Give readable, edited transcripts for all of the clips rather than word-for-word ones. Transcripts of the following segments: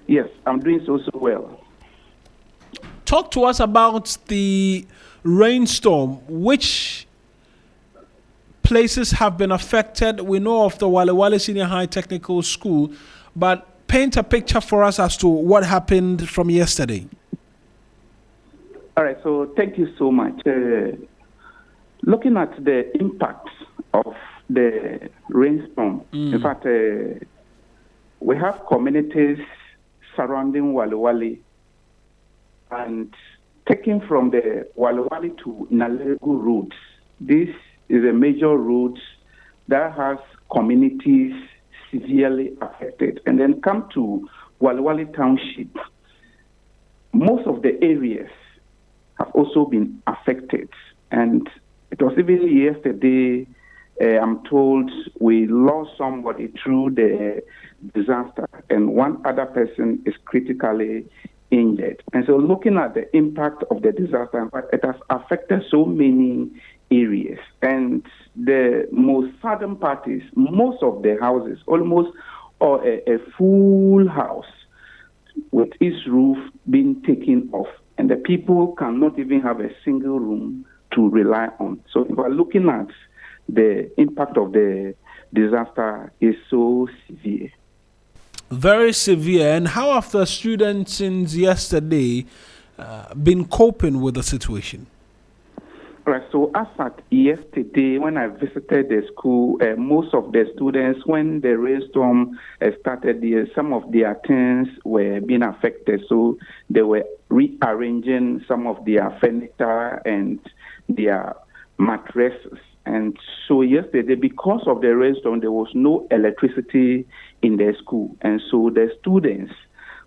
Yes, I'm doing so well. Talk to us about the rainstorm. Which places have been affected? We know of the Wale Wale Senior High Technical School, but paint a picture for us as to what happened from yesterday. All right, so thank you so much. Looking at the impact of the rainstorm, in fact, we have communities surrounding Wale Wale, and taking from the Wale Wale to Nalegu route. This is a major route that has communities severely affected. And then come to Wale Wale Township. Most of the areas have also been affected. And it was even yesterday, I'm told we lost somebody through the disaster, and one other person is critically injured. And so looking at the impact of the disaster, it has affected so many areas. And the most sudden part is most of the houses, almost a full house with its roof being taken off, and the people cannot even have a single room to rely on. So if we're looking at the impact of the disaster is so severe. Very severe. And how have the students since yesterday been coping with the situation? Right. So as at yesterday, when I visited the school, most of the students, when the rainstorm started, some of their things were being affected. So they were rearranging some of their furniture and their mattresses. And so yesterday, because of the rainstorm, there was no electricity in the school. And so the students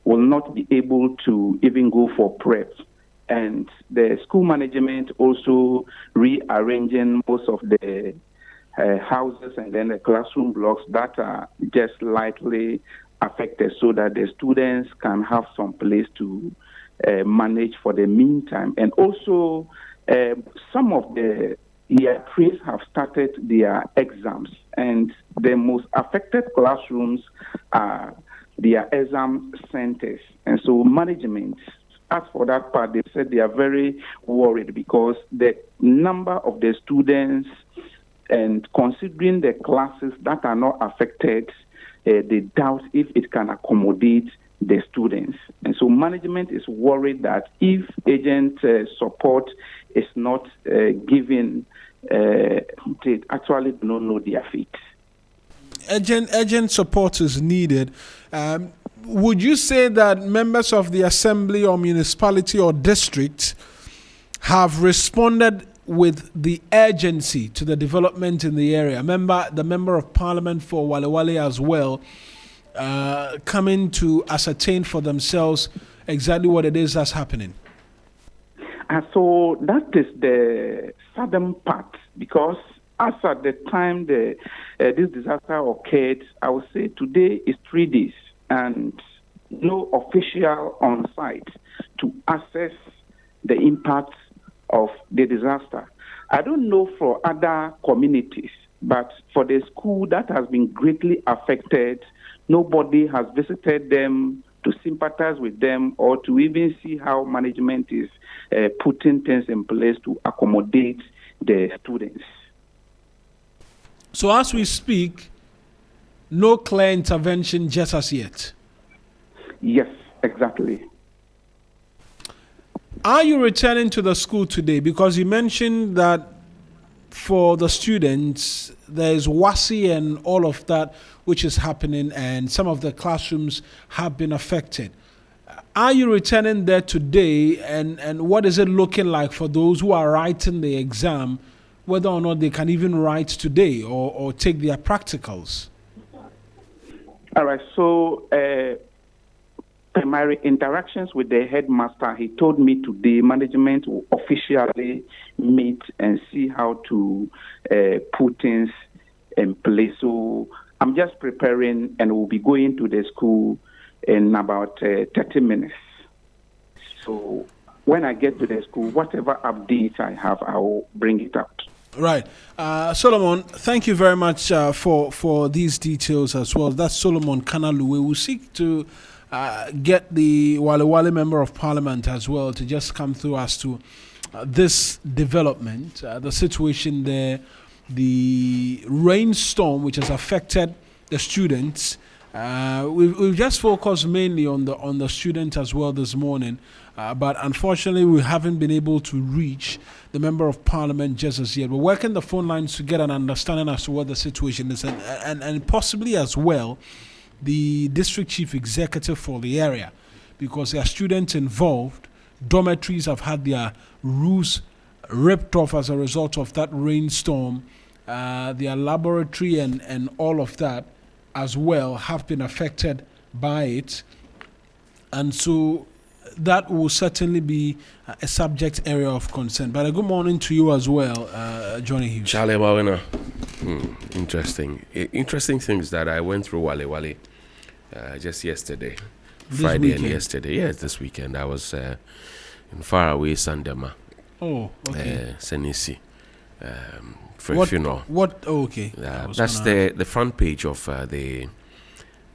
will not be able to even go for prep. And the school management also rearranging most of the houses and then the classroom blocks that are just lightly affected so that the students can have some place to manage for the meantime. And also, some of the year threes have started their exams, and the most affected classrooms are their exam centers. And so management, as for that part, they said they are very worried because the number of the students and considering the classes that are not affected, they doubt if it can accommodate the students. And so management is worried that if agent support is not given, they actually do not know their fate. Urgent support is needed. Would you say that members of the assembly or municipality or district have responded with the urgency to the development in the area? The member of parliament for Wale Wale as well, coming to ascertain for themselves exactly what it is that's happening. So that is the southern part, because as at the time this disaster occurred, I would say today is 3 days and no official on site to assess the impact of the disaster. I don't know for other communities, but for the school that has been greatly affected, nobody has visited them to sympathize with them or to even see how management is putting things in place to accommodate the students. So as we speak, no clear intervention just as yet. Yes, exactly. Are you returning to the school today? Because you mentioned that for the students, there's WASI and all of that which is happening, and some of the classrooms have been affected. Are you returning there today, and what is it looking like for those who are writing the exam, whether or not they can even write today or take their practicals? All right, so my interactions with the headmaster, he told me today management will officially meet and see how to put things in place. So I'm just preparing and we'll be going to the school in about 30 minutes. So when I get to the school, whatever updates I have, I will bring it out. Right. Solomon, thank you very much for these details as well. That's Solomon Kanalu. We will seek to get the Wale Wale Member of Parliament as well to just come through as to this development, the situation there, the rainstorm which has affected the students. We've just focused mainly on the students as well this morning, but unfortunately we haven't been able to reach the Member of Parliament just as yet. We're working the phone lines to get an understanding as to what the situation is, and possibly as well the District Chief Executive for the area, because there are students involved. Dormitories have had their roofs ripped off as a result of that rainstorm. Their laboratory and all of that as well have been affected by it. And so that will certainly be a subject area of concern. But a good morning to you as well, Johnny Hughes. Charlie Mawina. Interesting. Interesting things that I went through Wale Wale just yesterday. Friday weekend. and yesterday. Yes, this weekend. I was in faraway Sandema. Oh, okay. Senisi. For a funeral. What? Oh, okay. That's the front page of the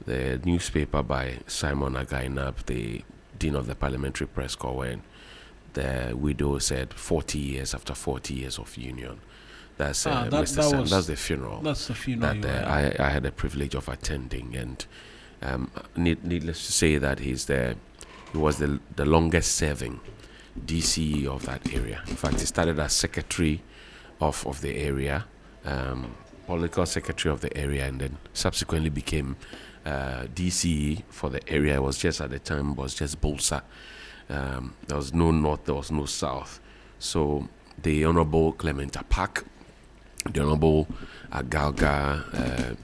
newspaper by Simon Againab, the Dean of the Parliamentary Press Corps, when the widow said 40 years after 40 years of union. That's Mr. Sam. That's the funeral. That's the funeral. That I had the privilege of attending, and needless to say that he was the longest serving DCE of that area. In fact, he started as secretary of the area, political secretary of the area, and then subsequently became DCE for the area. It was just at the time was just Bolsa. There was no north, there was no south. So the Honorable Clement Apak, the Honorable Agalga,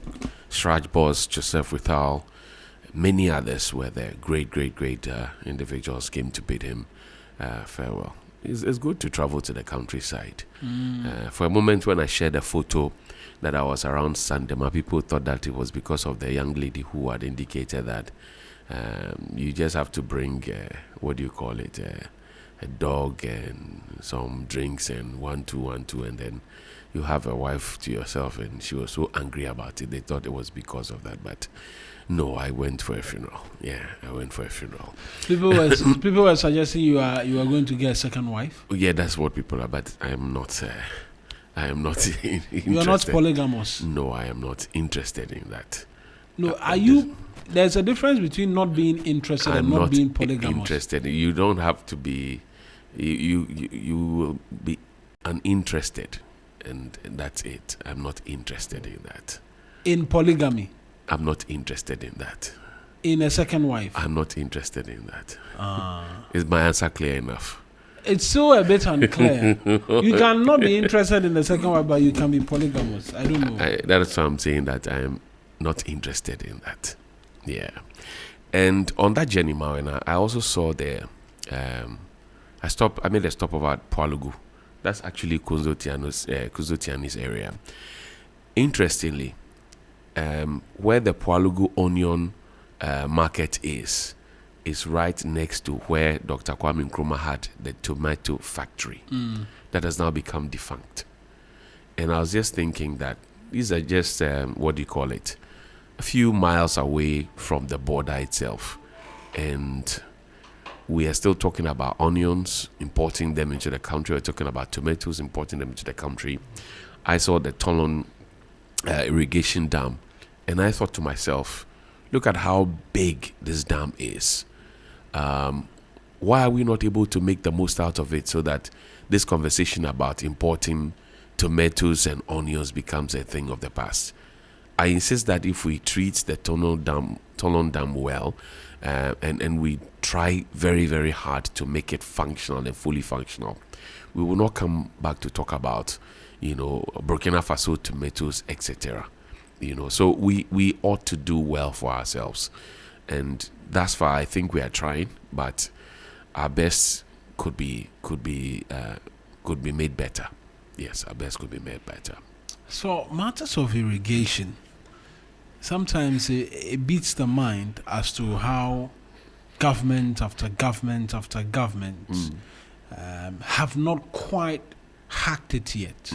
Sraj Boss, Joseph Withal, many others were there. Great individuals came to bid him farewell. It's good to travel to the countryside. For a moment when I shared a photo that I was around Sandema, people thought that it was because of the young lady who had indicated that you just have to bring, a dog and some drinks and 1 2 1 2, and then you have a wife to yourself. And she was so angry about it. They thought it was because of that, but no, I went for a funeral. Yeah, I went for a funeral. People were suggesting you are going to get a second wife. Yeah, that's what people are, but I am not. I am not interested. You are not polygamous. No, I am not interested in that. No, are you? There's a difference between not being interested and not being polygamous. Interested. You don't have to be. You will be uninterested, and that's it. I'm not interested in that. In polygamy. I'm not interested in that. In a second wife. I'm not interested in that. Is my answer clear enough? It's still a bit unclear. You cannot be interested in the second wife, but you can be polygamous. I don't know. That's why I'm saying that I am not interested in that. Yeah. And on that journey, Mawina, I also saw I made a stop over at Pualugu. That's actually Kunzo Tiani's area. Interestingly, where the Pualugu onion market is right next to where Dr. Kwame Nkrumah had the tomato factory that has now become defunct. And I was just thinking that these are just, a few miles away from the border itself. And we are still talking about onions, importing them into the country. We're talking about tomatoes, importing them into the country. I saw the Tolon irrigation dam, and I thought to myself, look at how big this dam is. Why are we not able to make the most out of it so that this conversation about importing tomatoes and onions becomes a thing of the past? I insist that if we treat the Tolon dam well, and we try very, very hard to make it functional and fully functional, we will not come back to talk about, Burkina Faso tomatoes, etc. So we ought to do well for ourselves, and thus far I think we are trying, but our best could be made better. Yes, our best could be made better. So matters of irrigation, sometimes it beats the mind as to how government after government after government have not quite hacked it yet.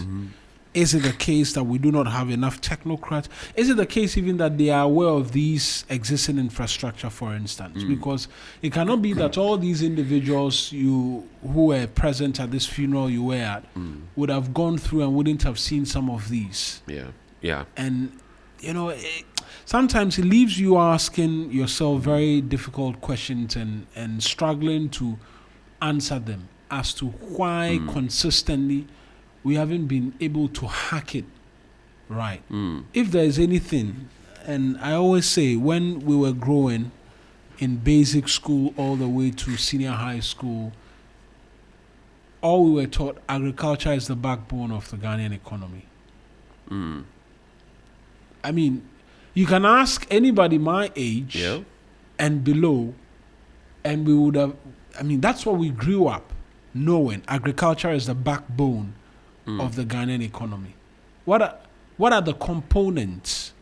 Is it the case that we do not have enough technocrats? Is it the case even that they are aware of these existing infrastructure, for instance? Because it cannot be that all these individuals who were present at this funeral you were at would have gone through and wouldn't have seen some of these. Yeah. And, sometimes it leaves you asking yourself very difficult questions and struggling to answer them as to why consistently we haven't been able to hack it right. If there is anything, and I always say when we were growing in basic school all the way to senior high school, all we were taught, agriculture is the backbone of the Ghanaian economy. I mean, you can ask anybody my age and below, and we would have, that's what we grew up knowing. Agriculture is the backbone of the Ghanaian economy. What are the components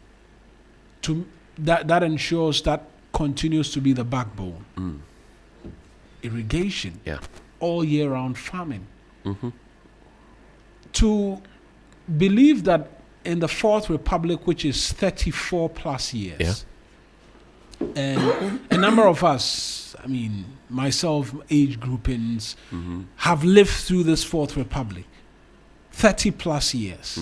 to that ensures that continues to be the backbone? Irrigation, all year round farming. To believe that in the Fourth Republic, which is 34 plus years, and a number of us, myself, age groupings, have lived through this Fourth Republic, 30 plus years.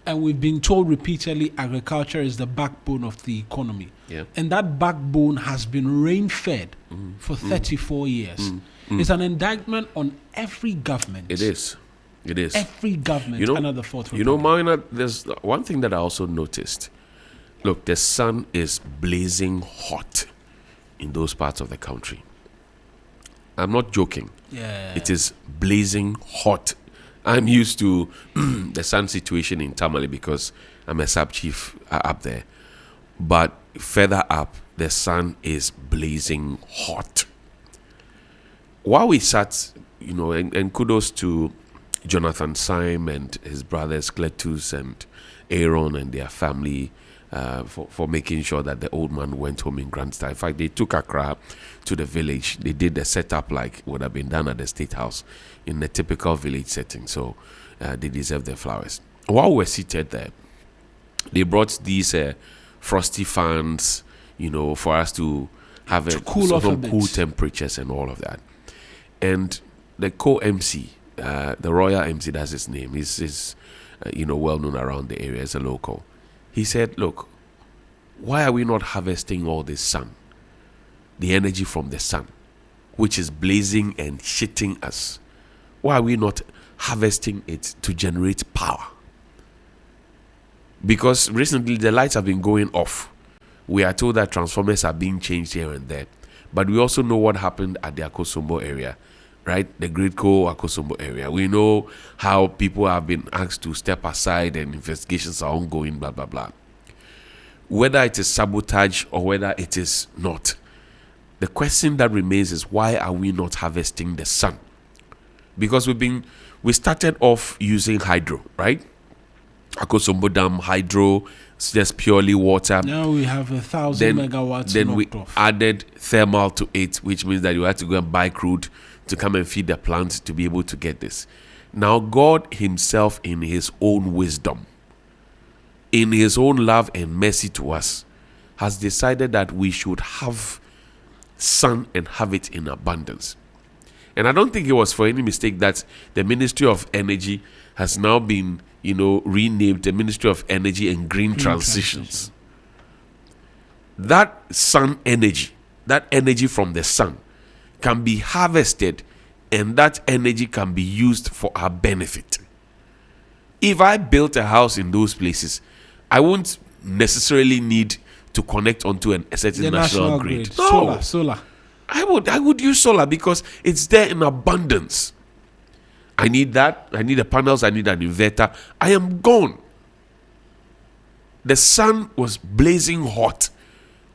And we've been told repeatedly agriculture is the backbone of the economy. And that backbone has been rain-fed for 34 years. It's an indictment on every government. It is. Every government under the Fourth Republic. Marina, there's one thing that I also noticed. Look, the sun is blazing hot in those parts of the country. I'm not joking. It is blazing hot. I'm used to the sun situation in Tamale because I'm a sub-chief up there. But further up, the sun is blazing hot. While we sat, and kudos to Jonathan Syme and his brothers Cletus and Aaron and their family for making sure that the old man went home in grand style. In fact, they took Accra to the village. They did the setup like would have been done at the State House in a typical village setting. So they deserve their flowers. While we were seated there, they brought these frosty fans, for us to have some cool temperatures and all of that. And the co-MC, the royal MC, that's his name, is well known around the area as a local. He said, look, why are we not harvesting all this sun, the energy from the sun, which is blazing and shitting us? Why are we not harvesting it to generate power? Because recently the lights have been going off. We are told that transformers are being changed here and there. But we also know what happened at the Akosombo area, right? The Great Akosombo area. We know how people have been asked to step aside and investigations are ongoing, blah, blah, blah. Whether it is sabotage or whether it is not, the question that remains is why are we not harvesting the sun? Because we started off using hydro, right? Akosombo Dam, hydro, it's just purely water. Now we have 1,000 megawatts. Then we added thermal to it, which means that you have to go and buy crude to come and feed the plants to be able to get this. Now God himself, in his own wisdom, in his own love and mercy to us, has decided that we should have sun and have it in abundance. And I don't think it was for any mistake that the Ministry of Energy has now been, renamed the Ministry of Energy and Green Transitions. That sun energy, that energy from the sun, can be harvested and that energy can be used for our benefit. If I built a house in those places, I won't necessarily need to connect onto a certain national grid. No. Solar. I would use solar because it's there in abundance. I need that. I need the panels. I need an inverter. I am gone. The sun was blazing hot.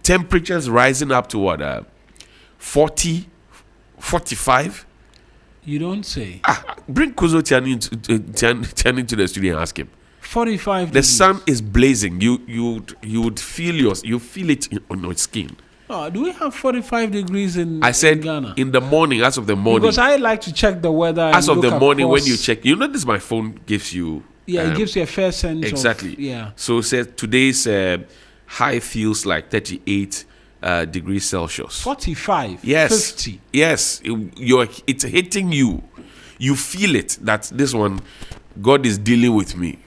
Temperatures rising up to what? 40, 45. You don't say. Bring Kuzo Tiani into the studio and ask him. 45 The degrees. sun is blazing. You would feel feel it on your skin. Oh, do we have 45 degrees in Ghana? In the morning, as of the morning. Because I like to check the weather. As of the morning, when you check, this my phone gives you Yeah, it gives you a fair sense exactly. of... Yeah. So today's high feels like 38 degrees Celsius. 45, Yes. 50. Yes. It's hitting you. You feel it that this one, God is dealing with me.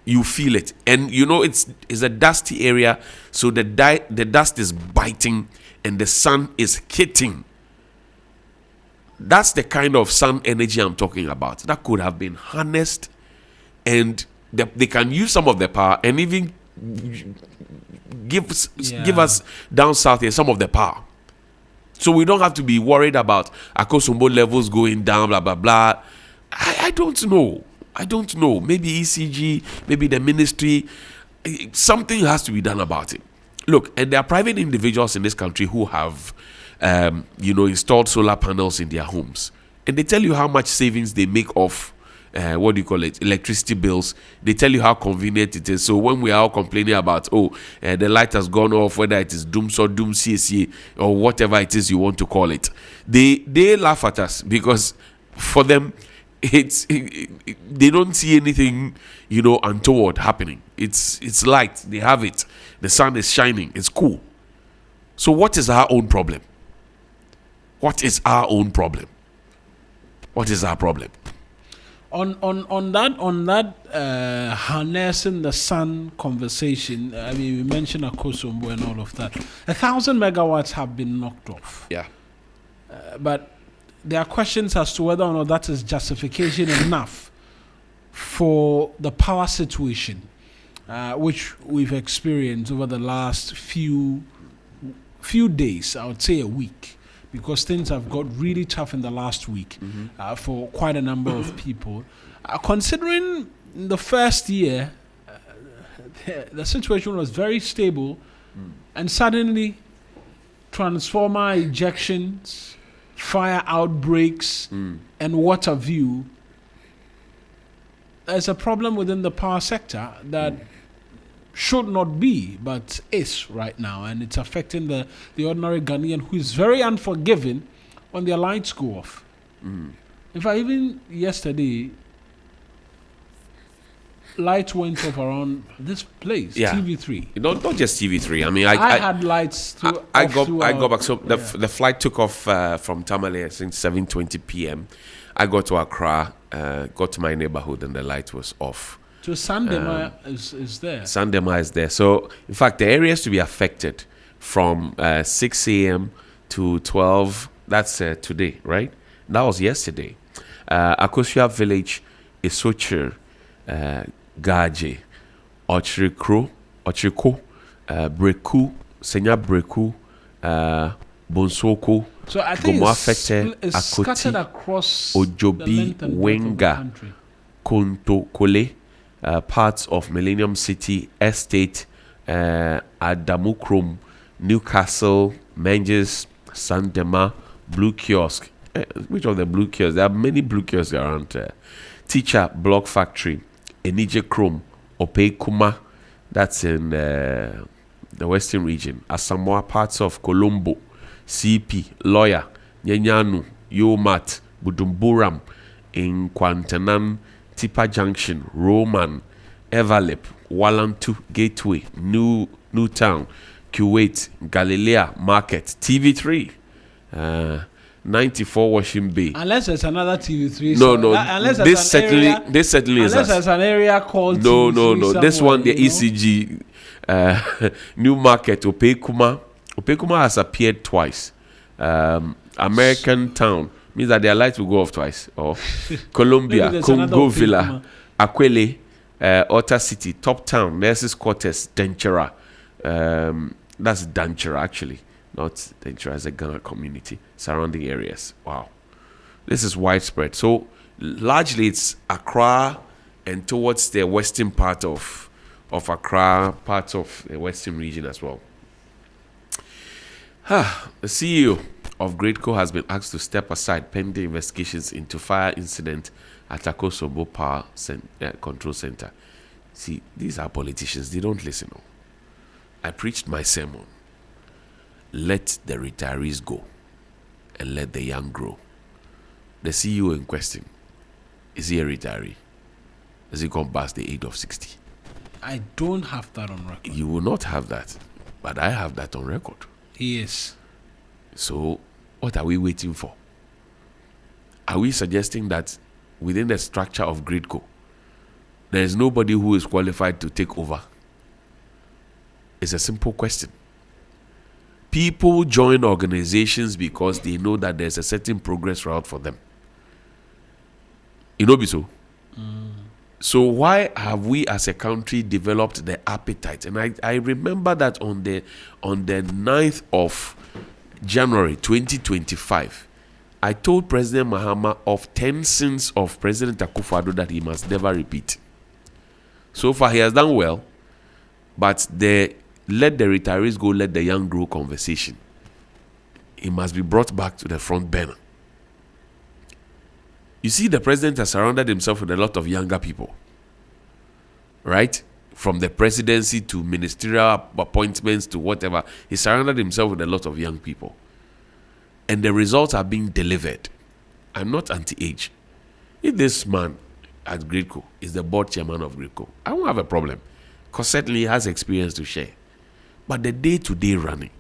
You feel it. And you know it's a dusty area, so the dust is biting and the sun is hitting. That's the kind of sun energy I'm talking about. That could have been harnessed, and they can use some of the power and even give us down south here some of the power. So we don't have to be worried about Akosombo levels going down, blah, blah, blah. I don't know. Maybe ECG, maybe the ministry. Something has to be done about it. Look, and there are private individuals in this country who have, installed solar panels in their homes. And they tell you how much savings they make off, electricity bills. They tell you how convenient it is. So when we are all complaining about, the light has gone off, whether it is Dooms or Doom CSA or whatever it is you want to call it, they laugh at us because for them, they don't see anything, untoward happening. It's light. They have it. The sun is shining. It's cool. So what is our own problem? What is our problem? On that harnessing the sun conversation, I mean, we mentioned Akosombo and all of that. 1,000 megawatts have been knocked off. Yeah. But there are questions as to whether or not that is justification enough for the power situation, which we've experienced over the last few days, I would say a week, because things have got really tough in the last week for quite a number of people. Considering the first year, the situation was very stable, and suddenly transformer ejections, fire outbreaks, and what have you. There's a problem within the power sector that should not be, but is right now, and it's affecting the ordinary Ghanaian who is very unforgiving when their lights go off. In fact, even yesterday, lights went off around this place, TV3. Not just TV3. I mean, I had lights. I got back. So the flight took off from Tamale, I think 7:20 p.m. I got to Accra, got to my neighborhood, and the light was off. So Sandema is there. Sandema is there. So in fact, the areas to be affected from 6 a.m. to 12. That's today, right? That was yesterday. Akosua Village, Isochir, Gaje, Ochiriko, Breku, Senya Breku, Bonsoko, So I think it's scattered Akoti, across Ojobi, the length and breadth of the Wenga, country. Kontokole, parts of Millennium City Estate, Adamukrom, Newcastle, Menges, Sandema, Blue Kiosk. Which of the Blue Kiosks? There are many Blue Kiosks around. Teacher Block Factory, Enije Chrome, Opei Kuma, that's in the Western region. Asamoah, parts of Colombo, CP, Lawyer, Nyanyanu, Yomat, Budumburam, in Kwantanan, Tipa Junction, Roman, Everlip, Wallantu, Gateway, Newtown, Kuwait, Galilea, Market, TV3, 94 Washington Bay. Unless there's another TV3. No. Unless This certainly is. Unless there's an area called No. TV3 This one, the somewhere, ECG, New Market, Opekuma. Opekuma has appeared twice. American Town means that their lights will go off twice. Or Columbia, there's Congo another Villa, Akwele, Otta City, Top Town, Nurses Quarters, Danchera. That's Danchera actually, not Danchera as a Ghana community, surrounding areas. Wow. This is widespread. So largely it's Accra and towards the western part of Accra, parts of the western region as well. The CEO of Greatco has been asked to step aside pending investigations into fire incident at Akosombo Power Control Center. See, these are politicians. They don't listen. I preached my sermon. Let the retirees go and let the young grow. The CEO in question, is he a retiree? has he gone past the age of 60? I don't have that on record. You will not have that, but I have that on record. Yes. So, what are we waiting for? Are we suggesting that within the structure of GRIDCO, there is nobody who is qualified to take over? It's a simple question. People join organizations because they know that there's a certain progress route for them. You know, so. So why have we as a country developed the appetite? And I remember that on the 9th of January 2025, I told President Mahama of 10 sins of President Akufo-Addo that he must never repeat. So far, he has done well, but the let the retirees go, let the young grow conversation, he must be brought back to the front burner. You see, the president has surrounded himself with a lot of younger people, right? From the presidency to ministerial appointments to whatever, he surrounded himself with a lot of young people. And the results are being delivered. I'm not anti-age. If this man at GRIDCO is the board chairman of GRIDCO, I won't have a problem, because certainly he has experience to share. But the day-to-day running,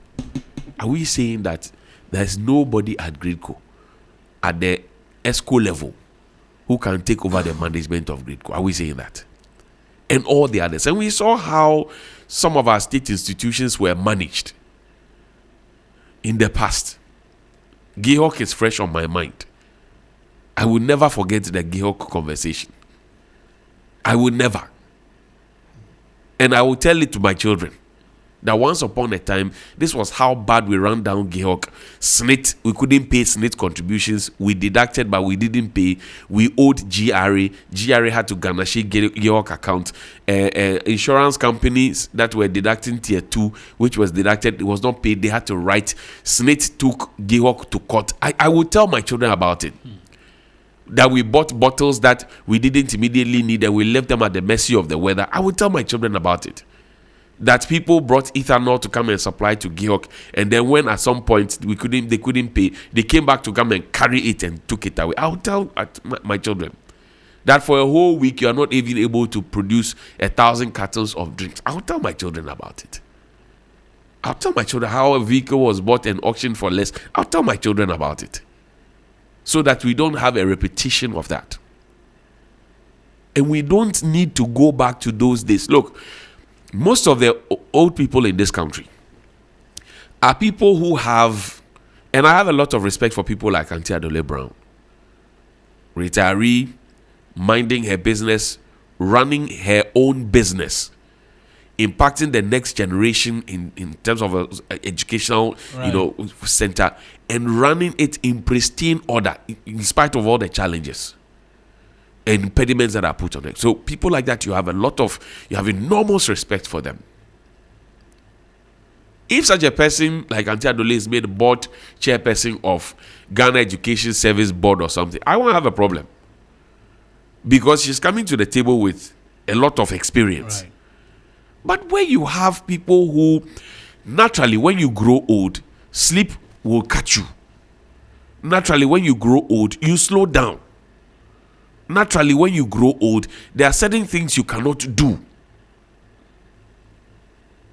are we saying that there's nobody at GRIDCO at the ESCO level who can take over the management of GRIDCO? Are we saying that? And all the others. And we saw how some of our state institutions were managed in the past. GEHOC is fresh on my mind. I will never forget the GEHOC conversation. I will never. And I will tell it to my children that once upon a time, this was how bad we ran down GEHOC. SNIT, we couldn't pay SNIT contributions. We deducted, but we didn't pay. We owed GRA. GRA had to garnish GEHOC account. Insurance companies that were deducting tier 2, which was deducted, it was not paid. They had to write. SNIT took GEHOC to court. I will tell my children about it. That we bought bottles that we didn't immediately need and we left them at the mercy of the weather. I will tell my children about it. That people brought ethanol to come and supply to GEHOC, and then when at some point they couldn't pay, they came back to come and carry it and took it away. I will tell my children that for a whole week you are not even able to produce 1,000 cartons of drinks. I will tell my children about it. I'll tell my children how a vehicle was bought and auctioned for less. I'll tell my children about it, so that we don't have a repetition of that. And we don't need to go back to those days. Look, most of the old people in this country are people who have, and I have a lot of respect for people like Auntie Adole Brown, retiree, minding her business, running her own business, impacting the next generation in terms of educational, center, and running it in pristine order in spite of all the challenges and impediments that are put on it. So people like that, you have enormous respect for them. If such a person like Auntie Adole is made board chairperson of Ghana Education Service Board or something, I won't have a problem, because she's coming to the table with a lot of experience. Right. But when you have people who, naturally, when you grow old, sleep will catch you. Naturally, when you grow old, you slow down. Naturally, when you grow old, there are certain things you cannot do.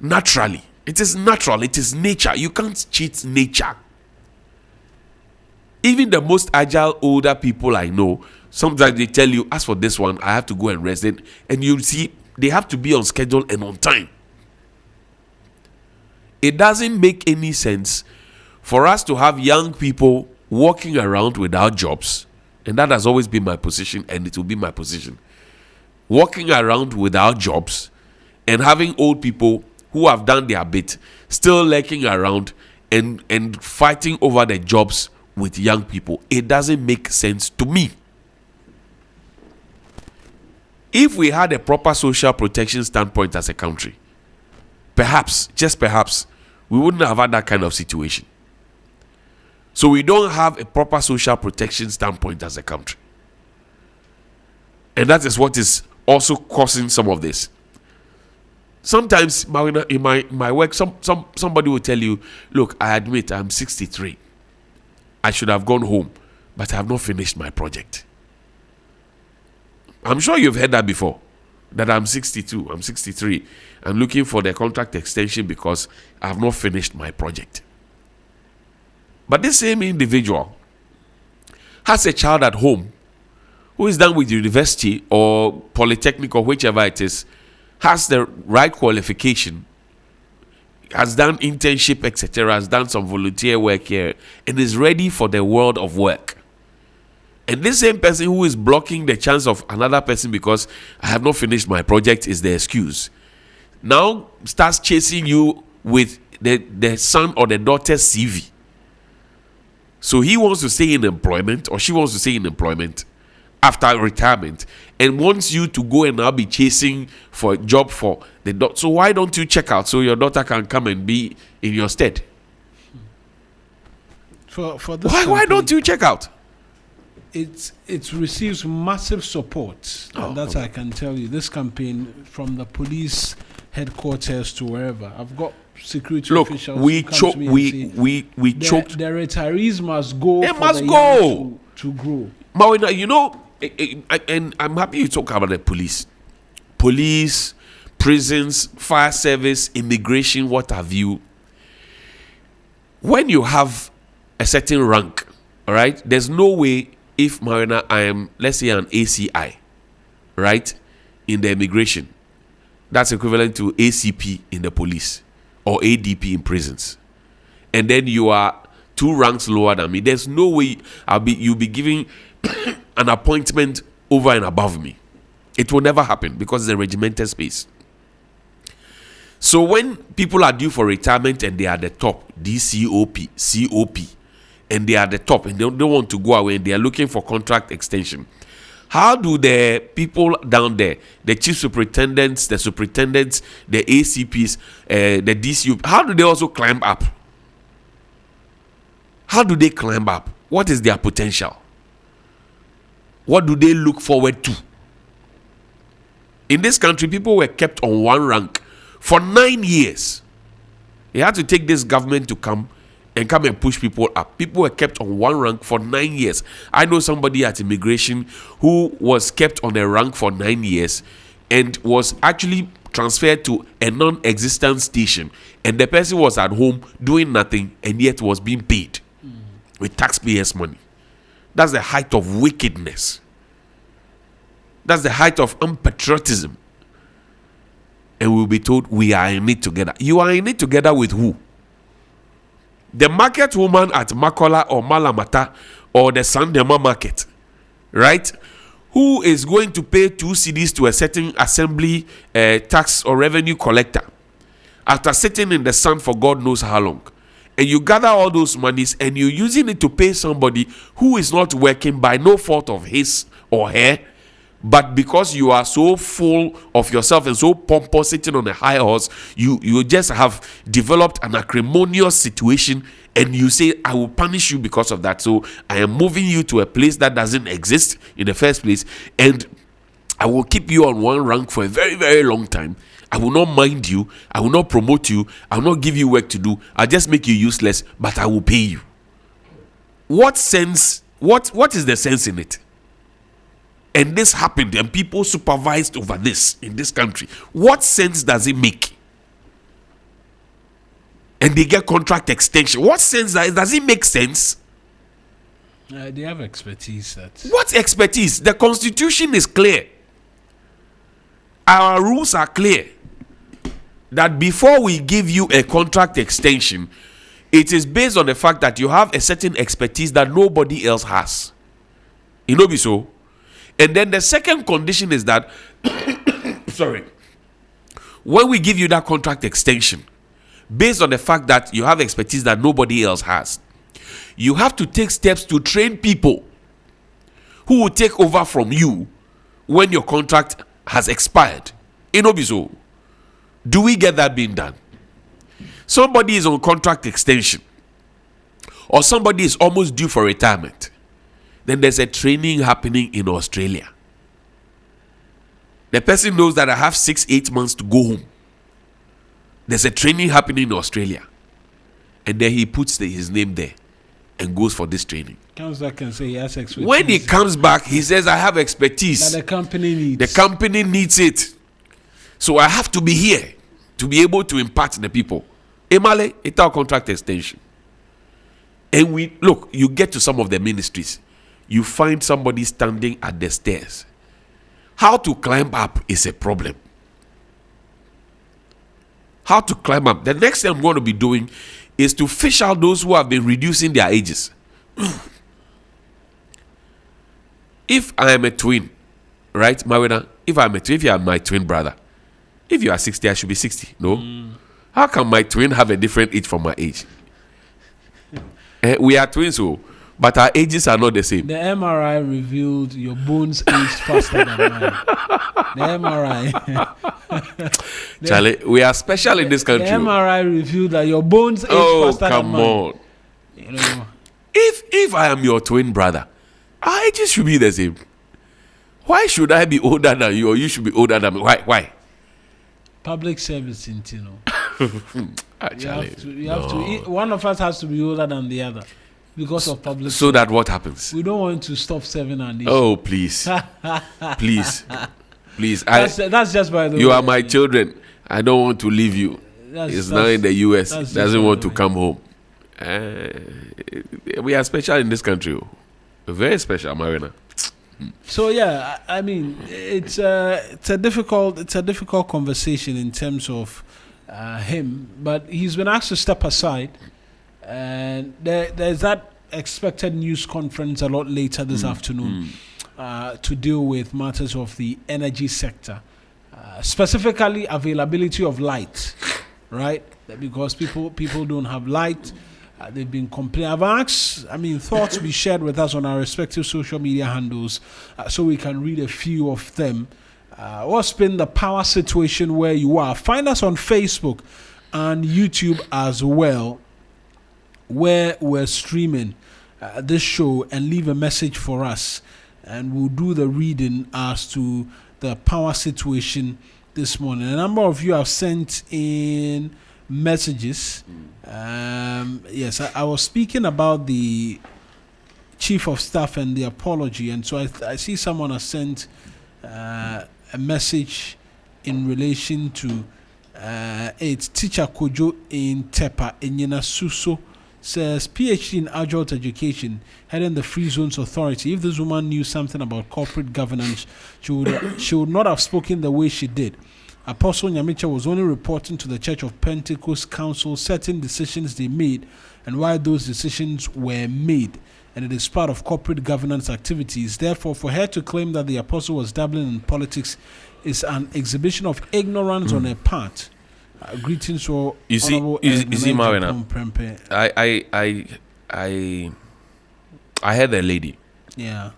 Naturally. It is natural. It is nature. You can't cheat nature. Even the most agile older people I know, sometimes they tell you, as for this one, I have to go and rest it. And you see, they have to be on schedule and on time. It doesn't make any sense for us to have young people walking around without jobs. And that has always been my position, and it will be my position. Walking around without jobs and having old people who have done their bit still lurking around and fighting over the jobs with young people. It doesn't make sense to me. If we had a proper social protection standpoint as a country, perhaps, just perhaps, we wouldn't have had that kind of situation. So we don't have a proper social protection standpoint as a country. And that is what is also causing some of this. Sometimes in my work, somebody will tell you, look, I admit I'm 63. I should have gone home, but I have not finished my project. I'm sure you've heard that before. That I'm 62, I'm 63. I'm looking for the contract extension because I have not finished my project. But this same individual has a child at home who is done with university or polytechnic or whichever it is, has the right qualification, has done internship, etc., has done some volunteer work here, and is ready for the world of work. And this same person who is blocking the chance of another person because I have not finished my project is the excuse, now starts chasing you with the son or the daughter's CV. So he wants to stay in employment, or she wants to stay in employment after retirement, and wants you to go and now be chasing for a job for the daughter. So why don't you check out so your daughter can come and be in your stead? For this Why don't you check out? It receives massive support. That I can tell you. This campaign, from the police headquarters to wherever, I've got security officials. We who come choke. to me and say, We choked. The retirees must go. They for must the go young to grow. Mawina, you know, and I'm happy you talk about the police, prisons, fire service, immigration, what have you. When you have a certain rank, all right, there's no way, if Marina, I am, let's say, an ACI, right, in the immigration, that's equivalent to ACP in the police or ADP in prisons, and then you are 2 ranks lower than me, there's no way you'll be giving an appointment over and above me. It will never happen because it's a regimented space. So when people are due for retirement and they are at the top, DCOP, COP, and they are at the top and they don't want to go away and they are looking for contract extension, how do the people down there, the chief superintendents, the superintendents, the ACPs, the DCOP, how do they also climb up? How do they climb up? What is their potential? What do they look forward to? In this country, people were kept on one rank for 9 years. You had to take this government to come and push people up. People were kept on one rank for 9 years. I know somebody at immigration who was kept on a rank for 9 years and was actually transferred to a non-existent station. And the person was at home doing nothing and yet was being paid with taxpayers' money. That's the height of wickedness. That's the height of unpatriotism. And we'll be told we are in it together. You are in it together with who? The market woman at Makola or Malamata or the Sandema market, right? Who is going to pay 2 cedis to a certain assembly tax or revenue collector after sitting in the sun for God knows how long? And you gather all those monies and you're using it to pay somebody who is not working by no fault of his or her, but because you are so full of yourself and so pompous sitting on a high horse, you just have developed an acrimonious situation and you say, I will punish you because of that. So I am moving you to a place that doesn't exist in the first place, and I will keep you on one rank for a very, very long time. I will not mind you. I will not promote you. I will not give you work to do. I'll just make you useless, but I will pay you. What sense? What is the sense in it? And this happened and people supervised over this in this country. What sense does it make? And they get contract extension. What sense does it make sense? They have expertise. What expertise? The Constitution is clear. Our rules are clear. That before we give you a contract extension, it is based on the fact that you have a certain expertise that nobody else has. You know, be so. And then the second condition is that, when we give you that contract extension, based on the fact that you have expertise that nobody else has, you have to take steps to train people who will take over from you when your contract has expired. You know, be so. Do we get that being done? Somebody is on contract extension, or somebody is almost due for retirement. Then there's a training happening in Australia. The person knows that I have 6-8 months to go home. There's a training happening in Australia. And then he puts his name there. and goes for this training. Comes back and say he has expertise. When he comes back, he says, I have expertise. That the company needs. The company needs it. So I have to be here to be able to impact the people. Emale, it's our contract extension. And you get to some of the ministries, you find somebody standing at the stairs. How to climb up is a problem. How to climb up. The next thing I'm going to be doing is to fish out those who have been reducing their ages. If I am a twin, right, Mawena? If you are my twin brother, if you are 60, I should be 60. No? How can my twin have a different age from my age? We are twins, but our ages are not the same. The MRI revealed your bones aged faster than mine. The MRI. Charlie, we are special in this country. The MRI revealed that your bones aged faster than mine. Oh, come on. You know, If I am your twin brother, our ages should be the same. Why should I be older than you or you should be older than me? Why? public service, you know. Actually, you have to. One of us has to be older than the other because of public. So that what happens? We don't want to stop serving our nation. Oh, please, please. That's just by the way. You are my children. I don't want to leave you. He's now in the US. Doesn't want to come home. We are special in this country. Very special, Marina. So yeah, I mean, it's a difficult conversation in terms of him, but he's been asked to step aside, and there's that expected news conference a lot later this afternoon to deal with matters of the energy sector, specifically availability of light, right? Because people don't have light. They've been complaining. I've asked, thoughts to be shared with us on our respective social media handles so we can read a few of them. What's been the power situation where you are? Find us on Facebook and YouTube as well, where we're streaming this show, and leave a message for us. And we'll do the reading as to the power situation this morning. A number of you have sent in messages. Yes, I was speaking about the chief of staff and the apology, and so I see someone has sent a message in relation to it's teacher Kojo in Tepa Enyina Suso says PhD in adult education, heading the Free Zones Authority. If this woman knew something about corporate governance, she would not have spoken the way she did. Apostle Nyamicha was only reporting to the Church of Pentecost Council certain decisions they made and why those decisions were made, and it is part of corporate governance activities. Therefore, for her to claim that the apostle was dabbling in politics is an exhibition of ignorance on her part. Greetings to you see, Marina. I heard a lady. Yeah.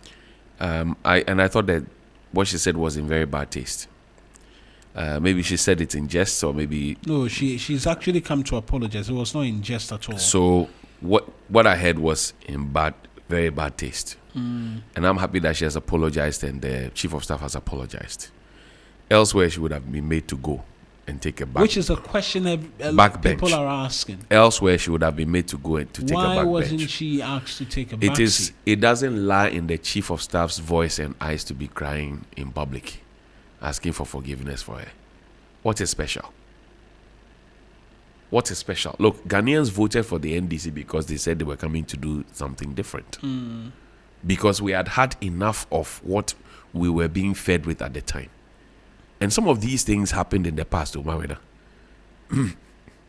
I thought that what she said was in very bad taste. Maybe she said it in jest, or maybe no. She's actually come to apologize. It was not in jest at all. So what I heard was in very bad taste, and I'm happy that she has apologized and the chief of staff has apologized. Elsewhere, she would have been made to go and take a back. Which is a question people are asking. Elsewhere, she would have been made to go and to take a back bench. Why wasn't she asked to take a back seat? It doesn't lie in the chief of staff's voice and eyes to be crying in public, asking for forgiveness for her. What is special? What is special? Look, Ghanaians voted for the NDC because they said they were coming to do something different. Because we had enough of what we were being fed with at the time. And some of these things happened in the past, Omaweda.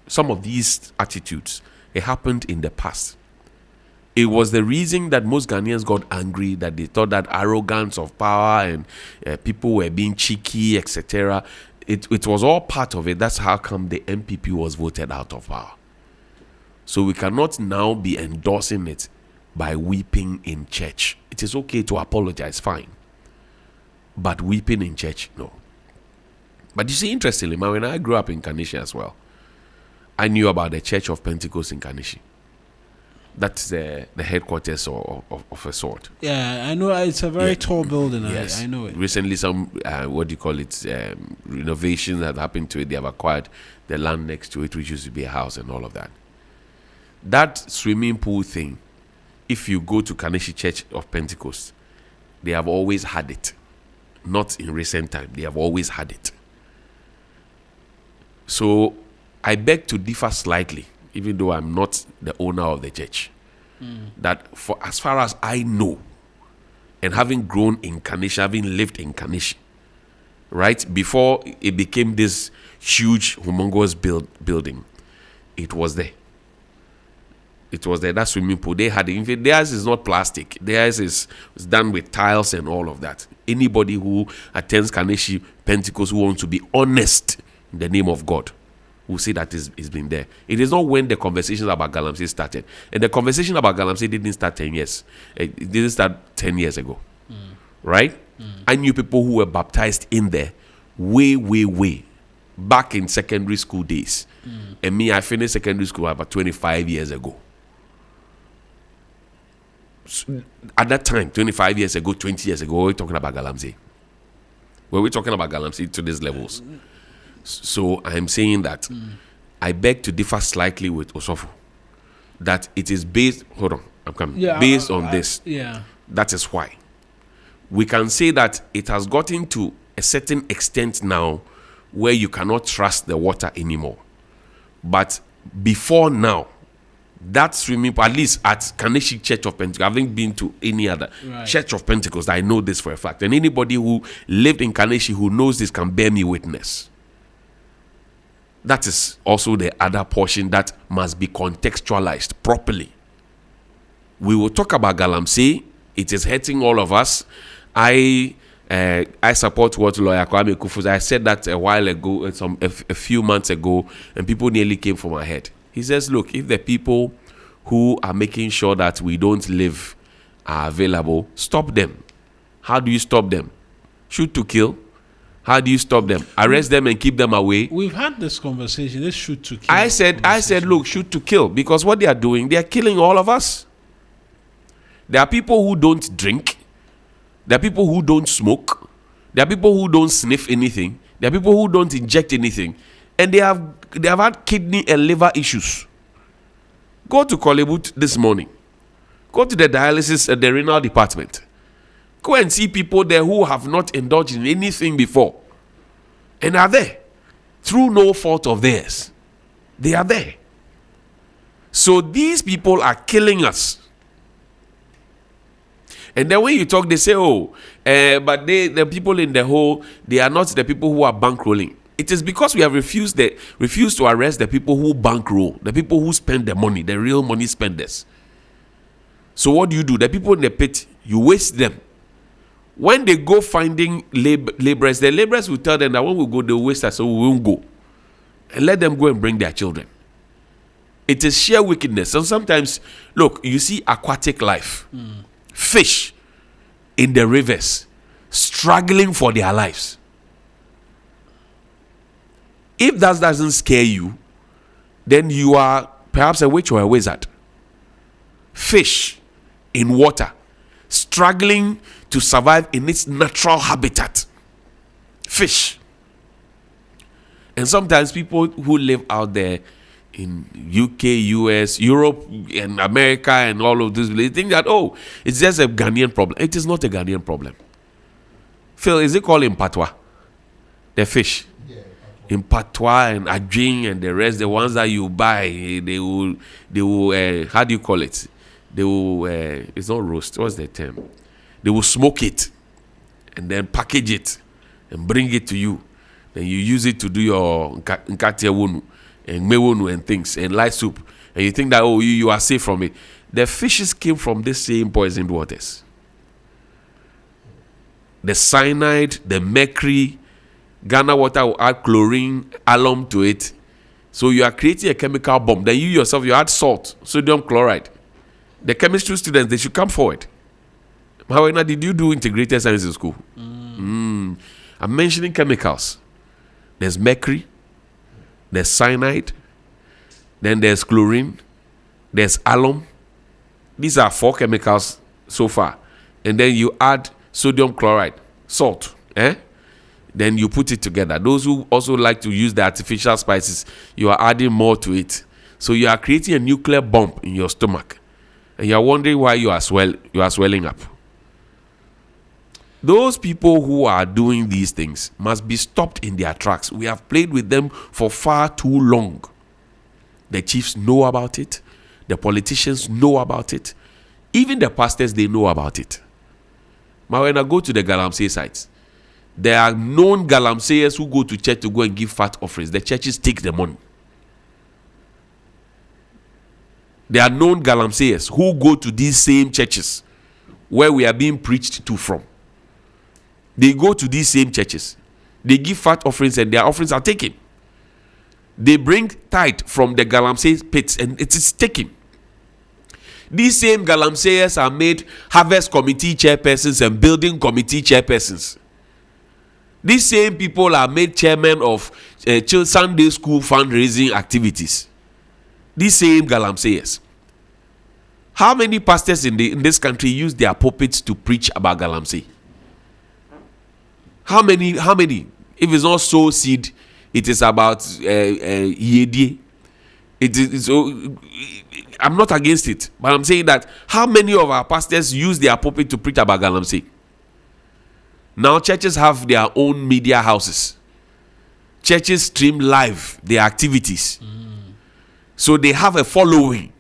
Some of these attitudes, it happened in the past. It was the reason that most Ghanaians got angry, that they thought that arrogance of power and people were being cheeky, etc. It was all part of it. That's how come the MPP was voted out of power. So we cannot now be endorsing it by weeping in church. It is okay to apologize, fine. But weeping in church, no. But you see, interestingly, when I grew up in Kaneshie as well, I knew about the Church of Pentecost in Kaneshie. That's the headquarters of a sort. Yeah, I know. It's a very tall building. Yes. I know it. Recently, some renovations that happened to it. They have acquired the land next to it, which used to be a house and all of that. That swimming pool thing if you go to Kaneshie Church of Pentecost, they have always had it. Not in recent time. They have always had it. So I beg to differ slightly, even though I'm not the owner of the church, that for as far as I know, and having grown in Kaneshie, having lived in Kaneshie, right, before it became this huge, humongous building, it was there. It was there. That swimming pool, they had it. In fact, theirs is not plastic. Theirs is done with tiles and all of that. Anybody who attends Kaneshie Pentecost who wants to be honest in the name of God will say that it's been there. It is not when the conversations about Galamsey started. And the conversation about Galamsey didn't start 10 years. It didn't start 10 years ago. Right? I knew people who were baptized in there way back in secondary school days. And me, I finished secondary school about 25 years ago. So at that time, 25 years ago, 20 years ago, we were talking about Galamsey. Were we talking about Galamsey to these levels? So I'm saying that I beg to differ slightly with Osofo. That it is based, hold on, I'm coming. Based on this. Yeah. That is why. We can say that it has gotten to a certain extent now where you cannot trust the water anymore. But before now, that swimming pool, at least at Kaneshie Church of Pentecost, I haven't been to any other Church of Pentecost. I know this for a fact. And anybody who lived in Kaneshie who knows this can bear me witness. That is also the other portion that must be contextualized properly. We will talk about Galamsey. It is hurting all of us. I support what Lawyer Kwame Kufuor. I said that a while ago, a few months ago, and people nearly came for my head. He says, look, if the people who are making sure that we don't live are available, stop them. How do you stop them? Shoot to kill? How do you stop them? Arrest them and keep them away? We've had this conversation. This shoot to kill. I said, look, shoot to kill. Because what they are doing, they are killing all of us. There are people who don't drink. There are people who don't smoke. There are people who don't sniff anything. There are people who don't inject anything. And they have had kidney and liver issues. Go to Korle Bu this morning. Go to the dialysis at the renal department. Go and see people there who have not indulged in anything before. And are there. Through no fault of theirs. They are there. So these people are killing us. And then when you talk, they say, but the people in the hole, they are not the people who are bankrolling. It is because we have refused to arrest the people who bankroll, the people who spend the money, the real money spenders. So what do? The people in the pit, you waste them. When they go finding laborers, the laborers will tell them that when we go, they'll waste us, so we won't go. And let them go and bring their children. It is sheer wickedness. And sometimes, look, you see aquatic life. Fish in the rivers struggling for their lives. If that doesn't scare you, then you are perhaps a witch or a wizard. Fish in water struggling to survive in its natural habitat. Fish. And sometimes people who live out there in UK, US, Europe, and America, and all of this, they think that, it's just a Ghanaian problem. It is not a Ghanaian problem. Phil, is it called impatwa? The fish. Yeah, impatwa and adjing and the rest, the ones that you buy, they will how do you call it? They will, it's not roast, what's the term? They will smoke it and then package it and bring it to you. Then you use it to do your nkatia wonu and mewonu and things and light soup, and you think that you are safe from it. The fishes came from the same poisoned waters. The cyanide, the mercury, Ghana water will add chlorine, alum to it. So you are creating a chemical bomb. Then you yourself, you add salt, sodium chloride. The chemistry students, they should come forward. However, did you do integrated science in school? I'm mentioning chemicals. There's mercury, there's cyanide, then there's chlorine, there's alum. These are 4 chemicals so far. And then you add sodium chloride, salt. Then you put it together. Those who also like to use the artificial spices, you are adding more to it. So you are creating a nuclear bomb in your stomach. and you are wondering why you are swelling up. Those people who are doing these things must be stopped in their tracks. We have played with them for far too long. The chiefs know about it. The politicians know about it. Even the pastors, they know about it. But when I go to the Galamsey sites, there are known Galamseyers who go to church to go and give fat offerings. The churches take the money. There are known Galamseyers who go to these same churches where we are being preached to from. They go to these same churches. They give fat offerings and their offerings are taken. They bring tithe from the Galamsey pits and it is taken. These same Galamseyers are made harvest committee chairpersons and building committee chairpersons. These same people are made chairmen of Sunday school fundraising activities. These same Galamseyers. How many pastors in this country use their pulpits to preach about Galamsey? How many? If it's not sow seed, it is about Yedi. I'm not against it, but I'm saying that how many of our pastors use their pulpit to preach about Galamsey? Now churches have their own media houses. Churches stream live their activities. So they have a following.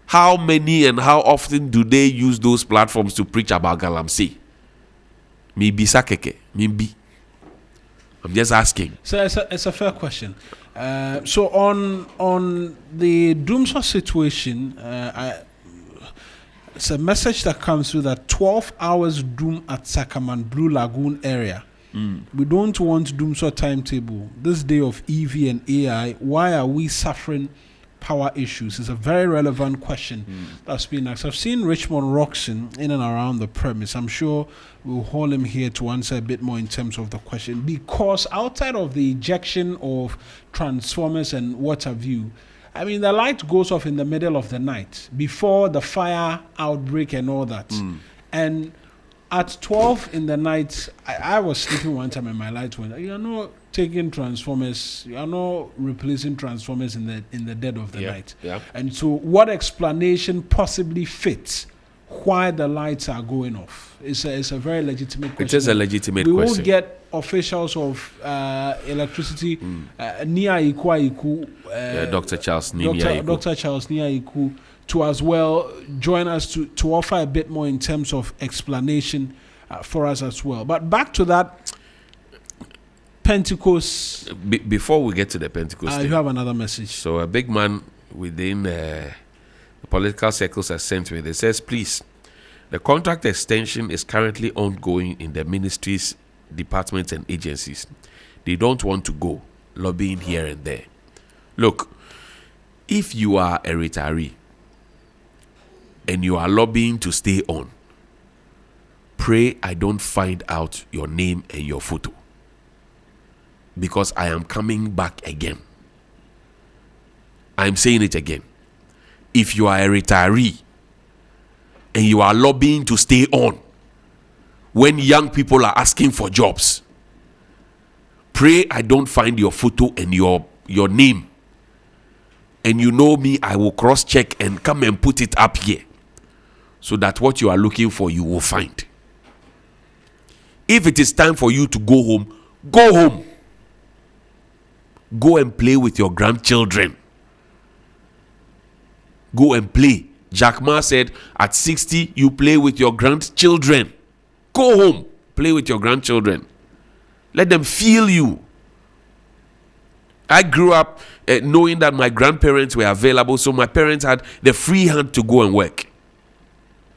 How many and how often do they use those platforms to preach about Galamsey? Maybe Sakeke, maybe. I'm just asking. So it's a fair question. So on the Dumsor situation, it's a message that comes through that 12 hours doom at Sakaman Blue Lagoon area. We don't want Dumsor timetable. This day of EV and AI, why are we suffering power issues? It's a very relevant question that's been asked. I've seen Richmond Roxon in and around the premise. I'm sure we'll hold him here to answer a bit more in terms of the question, because outside of the ejection of transformers and what have you, I mean, the light goes off in the middle of the night before the fire outbreak and all that. And at 12 in the night, I was sleeping one time and my light went. You are not taking transformers. You are not replacing transformers in the dead of the night. And so, what explanation possibly fits why the lights are going off? It's a very legitimate question. It is a legitimate question. We will get officials of electricity, Nia Iku, Dr. Charles Nia Dr. Charles Nia Iku, to as well join us to offer a bit more in terms of explanation for us as well. But back to that Pentecost. Before we get to the Pentecost thing, you have another message. So a big man within the political circles has sent me. They says, please, the contract extension is currently ongoing in the ministries, departments and agencies. They don't want to go, lobbying here and there. Look, if you are a retiree and you are lobbying to stay on, pray I don't find out your name and your photo, because I am coming back again. I'm saying it again. If you are a retiree and you are lobbying to stay on when young people are asking for jobs, pray I don't find your photo and your name. And you know me, I will cross-check and come and put it up here so that what you are looking for, you will find. If it is time for you to go home, go home. Go and play with your grandchildren. Go and play. Jack Ma said, at 60, you play with your grandchildren. Go home. Play with your grandchildren. Let them feel you. I grew up knowing that my grandparents were available, so my parents had the free hand to go and work.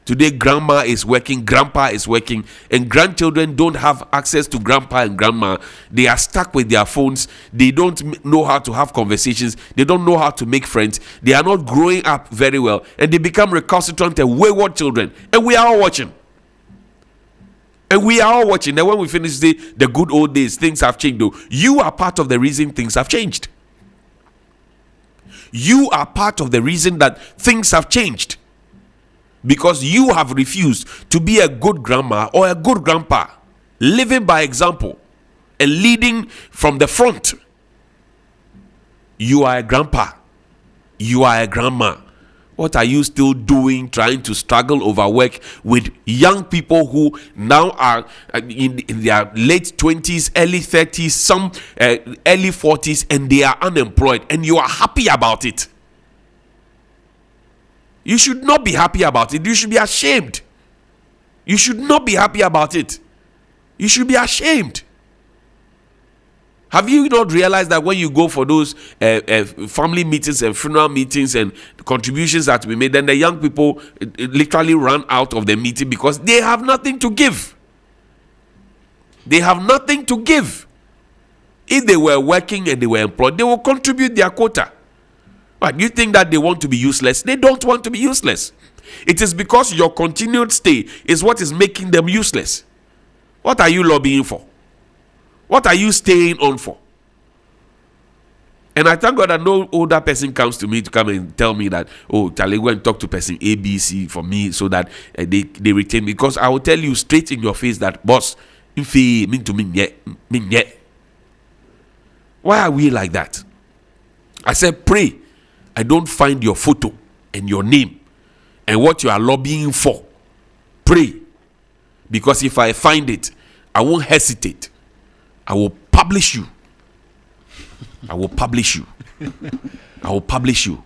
Today, grandma is working, grandpa is working, and grandchildren don't have access to grandpa and grandma. They are stuck with their phones. They don't know how to have conversations. They don't know how to make friends. They are not growing up very well, and they become recalcitrant and wayward children. And we are all watching. And we are all watching. And when we finish the good old days, things have changed though. You are part of the reason things have changed. You are part of the reason that things have changed. Because you have refused to be a good grandma or a good grandpa, living by example and leading from the front. You are a grandpa. You are a grandma. What are you still doing, trying to struggle over work with young people who now are in their late 20s, early 30s, some early 40s, and they are unemployed, and you are happy about it? You should not be happy about it. You should be ashamed. You should not be happy about it. You should be ashamed. Have you not realized that when you go for those family meetings and funeral meetings and contributions that we made, then the young people literally run out of the meeting because they have nothing to give. They have nothing to give. If they were working and they were employed, they will contribute their quota. But you think that they want to be useless? They don't want to be useless. It is because your continued stay is what is making them useless. What are you lobbying for? What are you staying on for? And I thank God that no older person comes to me to come and tell me that, oh, Charlie, go and talk to person A, B, C for me so that they retain me. Because I will tell you straight in your face that, boss, why are we like that? I said, pray I don't find your photo and your name and what you are lobbying for. Pray. Because if I find it, I won't hesitate. I will publish you. I will publish you. I will publish you.